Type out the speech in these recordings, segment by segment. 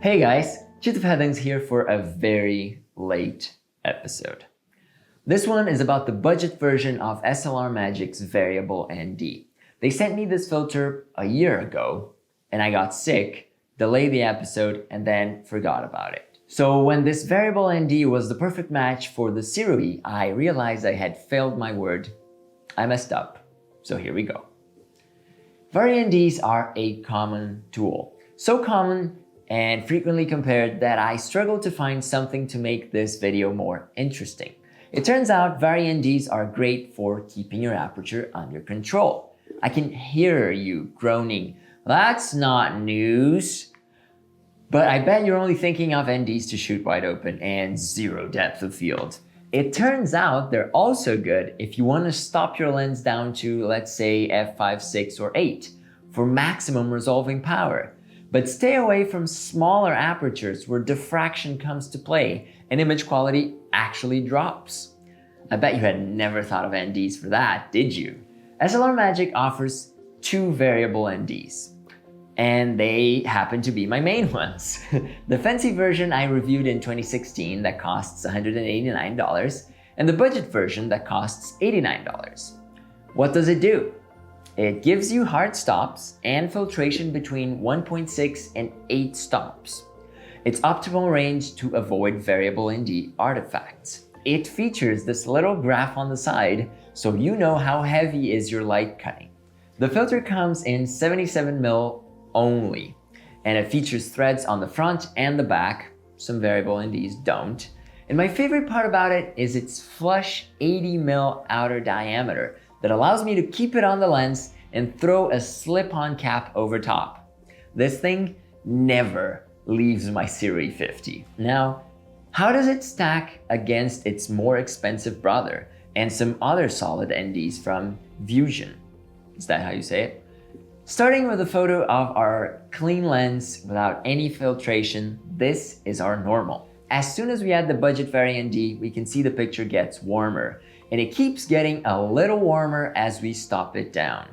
Hey guys, Untitled here for a very late episode. This one is about the budget version of SLR Magic's variable ND. They sent me this filter a year ago and I got sick, delayed the episode, and then forgot about it. So when this variable ND was the perfect match for the Sirui, I realized I had failed my word. I messed up. So here we go. Vari-NDs are a common tool. So common and frequently compared that I struggled to find something to make this video more interesting. It turns out Vari-NDs are great for keeping your aperture under control. I can hear you groaning, "That's not news." But I bet you're only thinking of NDs to shoot wide open and zero depth of field. It turns out they're also good if you want to stop your lens down to, let's say, f5, 6, or 8 for maximum resolving power. But stay away from smaller apertures where diffraction comes to play and image quality actually drops. I bet you had never thought of NDs for that, did you? SLR Magic offers two variable NDs, and they happen to be my main ones. The fancy version I reviewed in 2016 that costs $189, and the budget version that costs $89. What does it do? It gives you hard stops and filtration between 1.6 and 8 stops. It's optimal range to avoid variable ND artifacts. It features this little graph on the side so you know how heavy is your light cutting. The filter comes in 77mm only, and it features threads on the front and the back. Some variable NDs don't. And my favorite part about it is its flush 80mm outer diameter that allows me to keep it on the lens and throw a slip-on cap over top. This thing never leaves my Sirui 50. Now, how does it stack against its more expensive brother and some other solid NDs from Vusion? Is that how you say it? Starting with a photo of our clean lens without any filtration, this is our normal. As soon as we add the budget Vari-ND, we can see the picture gets warmer, and it keeps getting a little warmer as we stop it down.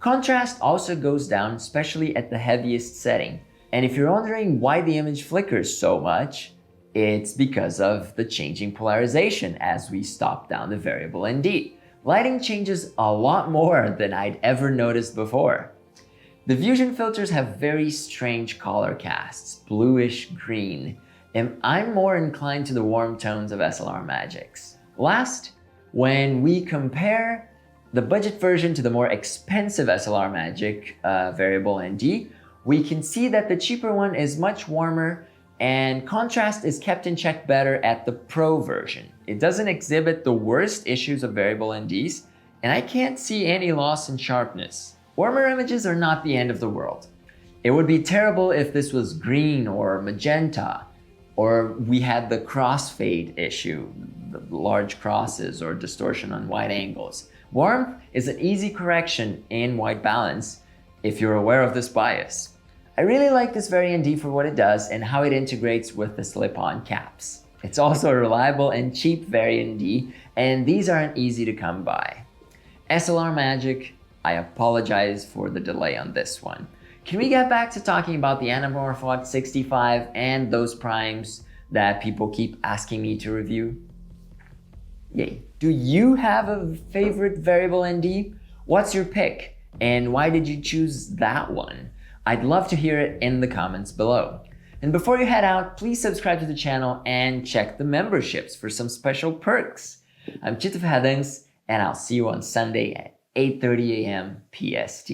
Contrast also goes down, especially at the heaviest setting. And if you're wondering why the image flickers so much, it's because of the changing polarization as we stop down the variable ND. Lighting changes a lot more than I'd ever noticed before. The Vusion filters have very strange color casts, bluish green, and I'm more inclined to the warm tones of SLR Magic's. Last, when we compare the budget version to the more expensive SLR Magic variable ND, we can see that the cheaper one is much warmer and contrast is kept in check better at the Pro version. It doesn't exhibit the worst issues of variable NDs, and I can't see any loss in sharpness. Warmer images are not the end of the world. It would be terrible if this was green or magenta, or we had the crossfade issue, the large crosses or distortion on wide angles. Warmth is an easy correction in white balance if you're aware of this bias. I really like this Vari-ND for what it does and how it integrates with the slip-on caps. It's also a reliable and cheap Vari-ND, and these aren't easy to come by. SLR Magic, I apologize for the delay on this one. Can we get back to talking about the Anamorphic 65 and those primes that people keep asking me to review? Yay. Do you have a favorite variable ND? What's your pick? And why did you choose that one? I'd love to hear it in the comments below. And before you head out, please subscribe to the channel and check the memberships for some special perks. I'm Untitled, and I'll see you on Sunday at 8:30 a.m. PST.